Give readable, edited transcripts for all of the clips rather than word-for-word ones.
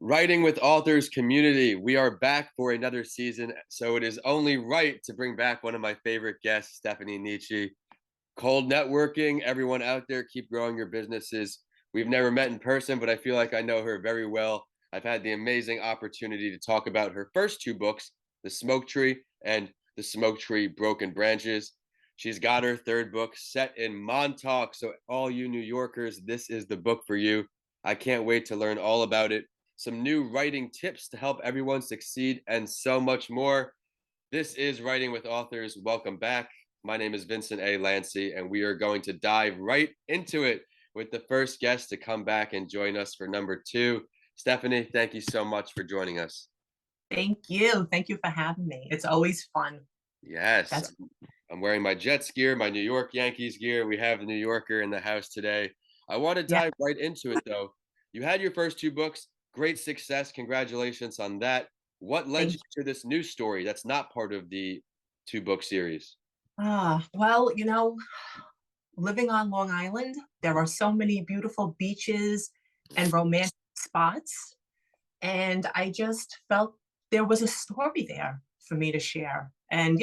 Writing with Authors community, we are back for another season, so it is only right to bring back one of my favorite guests, Stefanie Nici. Cold networking, everyone out there, keep growing your businesses. We've never met in person, but I feel like I know her very well. I've had the amazing opportunity to talk about her first two books, The Smoke Tree and The Smoke Tree Broken Branches. She's got her third book set in Montauk, so all you New Yorkers, this is the book for you. I can't wait to learn all about it, some new writing tips to help everyone succeed, and so much more. This is Writing with Authors. Welcome back. My name is Vincent Lanci, and we are going to dive right into it with the first guest to come back and join us for number two. Stefanie, thank you so much for joining us. Thank you. Thank you for having me. It's always fun. Yes, That's I'm wearing my Jets gear, my New York Yankees gear. We have the New Yorker in the house today. I want to yeah. dive right into it, though. You had your first two books, great success. Congratulations on that. What led you Thank to this new story that's not part of the two book series? well, living on Long Island, there are so many beautiful beaches and romantic spots. And I just felt there was a story there for me to share. And,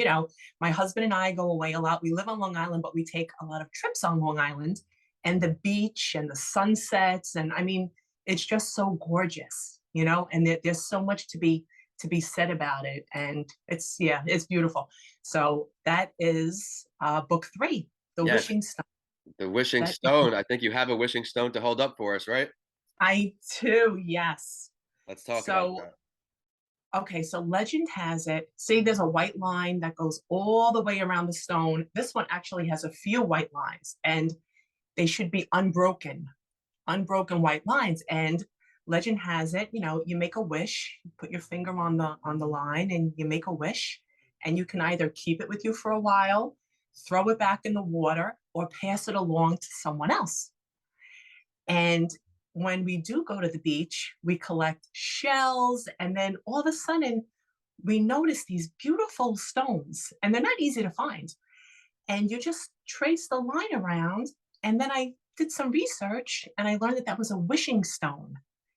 my husband and I go away a lot. We live on Long Island, but we take a lot of trips on Long Island and the beach and the sunsets. And I mean, it's just so gorgeous, and there's so much to be said about it. And it's beautiful. So that is book three, The Yes, Wishing Stone. the wishing That stone. I think you have a wishing stone to hold up for us, right? I too, yes. Let's talk about So that. okay, so legend has it, see there's a white line that goes all the way around the stone. This one actually has a few white lines, and they should be unbroken white lines. And legend has it, you make a wish, you put your finger on the line and you make a wish, and you can either keep it with you for a while, throw it back in the water, or pass it along to someone else. And when we do go to the beach, we collect shells, and then all of a sudden, we notice these beautiful stones, and they're not easy to find. And you just trace the line around. And then I did some research and I learned that that was a wishing stone.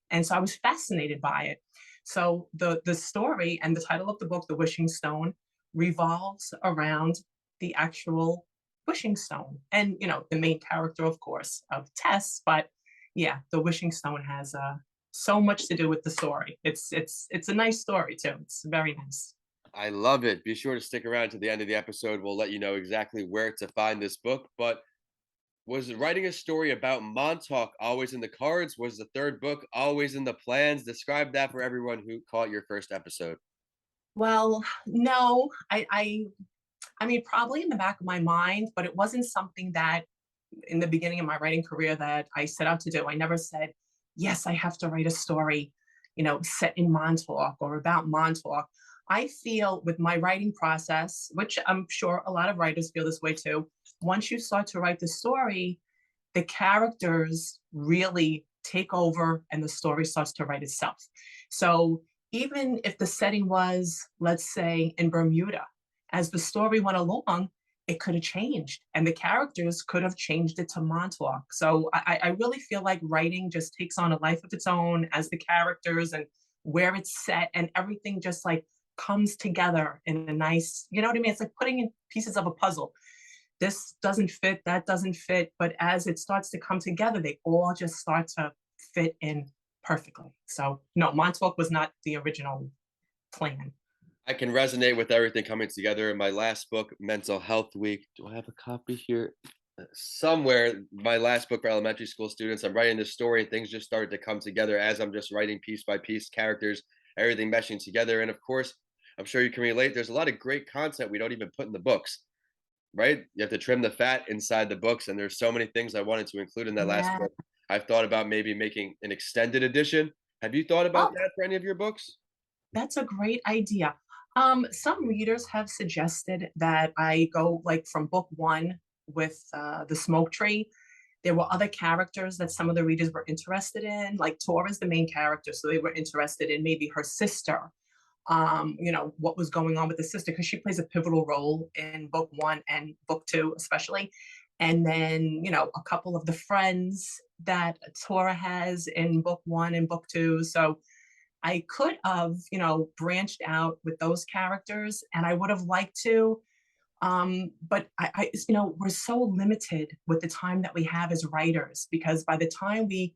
And so I was fascinated by it. So the story and the title of the book, The Wishing Stone, revolves around the actual wishing stone. And, the main character, of course, of Tess. But yeah, the wishing stone has so much to do with the story. It's a nice story too. It's very nice. I love it. Be sure to stick around to the end of the episode. We'll let you know exactly where to find this book. But was writing a story about Montauk always in the cards? Was the third book always in the plans? Describe that for everyone who caught your first episode. Well, no, I mean, probably in the back of my mind, but it wasn't something that in the beginning of my writing career that I set out to do. I never said, yes, I have to write a story, set in Montauk or about Montauk. I feel with my writing process, which I'm sure a lot of writers feel this way too, once you start to write the story, the characters really take over and the story starts to write itself. So even if the setting was, let's say, in Bermuda, as the story went along, it could have changed and the characters could have changed it to Montauk. So I really feel like writing just takes on a life of its own as the characters and where it's set and everything just like comes together in a nice, you know what I mean? It's like putting in pieces of a puzzle. This doesn't fit, that doesn't fit. But as it starts to come together, they all just start to fit in perfectly. So no, Montauk was not the original plan. I can resonate with everything coming together in my last book, Mental Health Week. Do I have a copy here? Somewhere, my last book for elementary school students. I'm writing this story, and things just started to come together as I'm just writing piece by piece, characters, everything meshing together. And of course, I'm sure you can relate. There's a lot of great content we don't even put in the books, right? You have to trim the fat inside the books, and there's so many things I wanted to include in that last Yeah. book. I've thought about maybe making an extended edition. Have you thought about Oh, that for any of your books? that's a great idea. Some readers have suggested that I go like from book one with the smoke tree. There were other characters that some of the readers were interested in, like Tor is the main character, so they were interested in maybe her sister. What was going on with the sister because she plays a pivotal role in book one and book two, especially. And then, a couple of the friends that Tora has in book one and book two. So I could have, branched out with those characters, and I would have liked to. But we're so limited with the time that we have as writers, because by the time we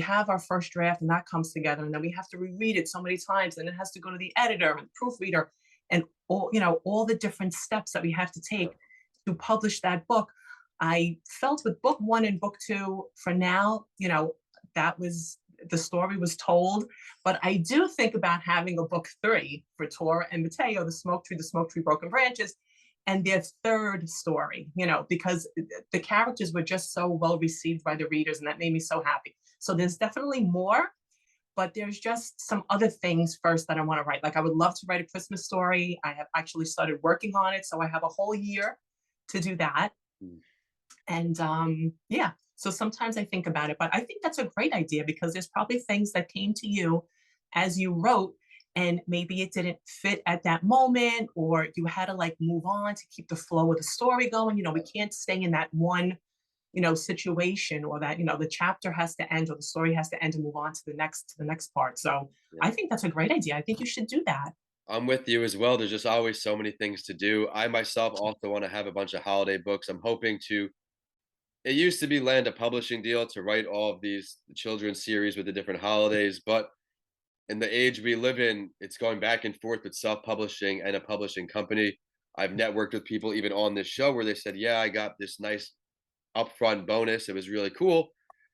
have our first draft and that comes together, and then we have to reread it so many times, and it has to go to the editor and proofreader, and all the different steps that we have to take to publish that book. I felt with book one and book two, for now, that was the story was told. But I do think about having a book three for Tora and Mateo, the smoke tree, broken branches, and their third story, because the characters were just so well received by the readers, and that made me so happy. So there's definitely more, but there's just some other things first that I want to write. Like, I would love to write a Christmas story. I have actually started working on it, so I have a whole year to do that. Mm. And yeah, so sometimes I think about it, but I think that's a great idea, because there's probably things that came to you as you wrote, and maybe it didn't fit at that moment, or you had to like move on to keep the flow of the story going. We can't stay in that one situation, or that the chapter has to end, or the story has to end, and move on to the next part. So Yeah. I think that's a great idea. I think you should do that. I'm with you as well. There's just always so many things to do. I myself also want to have a bunch of holiday books. I'm hoping to. It used to be land a publishing deal to write all of these children's series with the different holidays, but in the age we live in, it's going back and forth with self-publishing and a publishing company. I've networked with people even on this show where they said, "Yeah, I got this nice upfront bonus. It was really cool.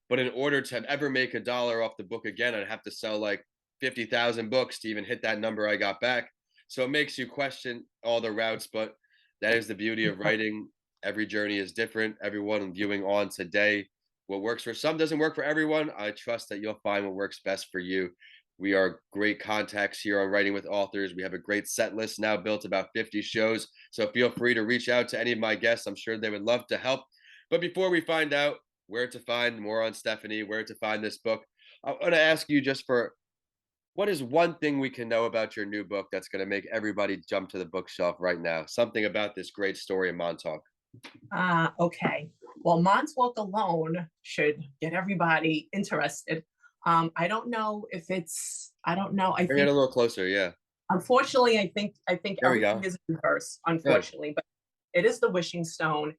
But in order to ever make $1 off the book again, I'd have to sell like 50,000 books to even hit that number I got back." So it makes you question all the routes, but that is the beauty of writing. Every journey is different. Everyone viewing on today, what works for some doesn't work for everyone. I trust that you'll find what works best for you. We are great contacts here on Writing with Authors. We have a great set list now built, about 50 shows. So feel free to reach out to any of my guests. I'm sure they would love to help. But before we find out where to find more on Stefanie, where to find this book, I want to ask you, just for what is one thing we can know about your new book that's going to make everybody jump to the bookshelf right now? Something about this great story in Montauk. Okay. Well, Montauk alone should get everybody interested. I don't know if it's, I don't know. I Bring it a think, little closer. Yeah. unfortunately, I think There we everything go. is in reverse, Good. unfortunately, but it is The Wishing Stone,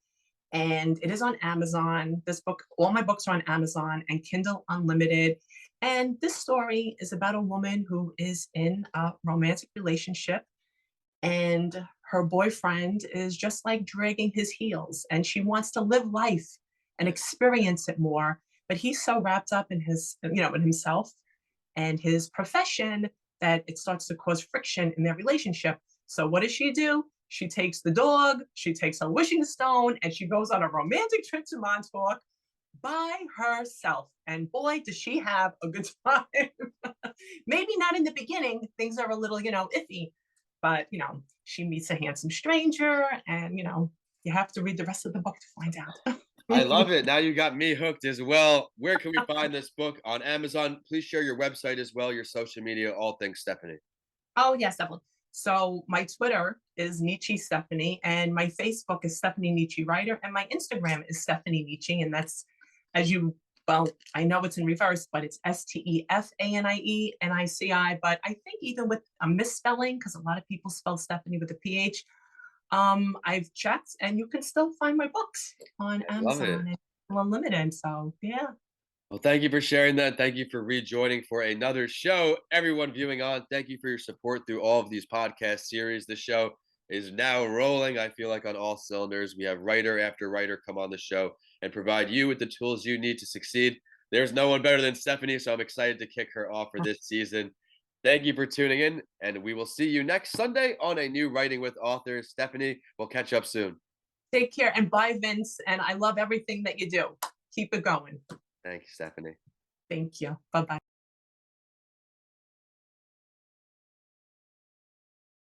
and it is on Amazon. This book, all my books are on Amazon and Kindle Unlimited. And this story is about a woman who is in a romantic relationship, and her boyfriend is just like dragging his heels, and she wants to live life and experience it more, but he's so wrapped up in in himself and his profession, that it starts to cause friction in their relationship. So what does she do? She takes the dog, she takes her wishing stone, and she goes on a romantic trip to Montauk by herself. And boy, does she have a good time. Maybe not in the beginning, things are a little, iffy, but, she meets a handsome stranger, and, you have to read the rest of the book to find out. I love it. Now you got me hooked as well. Where can we find this book? On Amazon? Please share your website as well, your social media, all things Stefanie. Oh, yes, definitely. So my Twitter is Nici Stefanie, and my Facebook is Stefanie Nici Writer, and my Instagram is Stefanie Nici, and that's, as you, well, I know it's in reverse, but it's STEFANIENICI. But I think even with a misspelling, because a lot of people spell Stephanie with a PH, I've checked, and you can still find my books on Love it. Amazon and Unlimited. So yeah. Well, thank you for sharing that. Thank you for rejoining for another show. Everyone viewing on, thank you for your support through all of these podcast series. The show is now rolling. I feel like on all cylinders. We have writer after writer come on the show and provide you with the tools you need to succeed. There's no one better than Stefanie, so I'm excited to kick her off for this season. Thank you for tuning in, and we will see you next Sunday on a new Writing with Authors. Stefanie, we'll catch up soon. Take care, and bye, Vince. And I love everything that you do. Keep it going. Thank you, Stefanie. Thank you. Bye bye.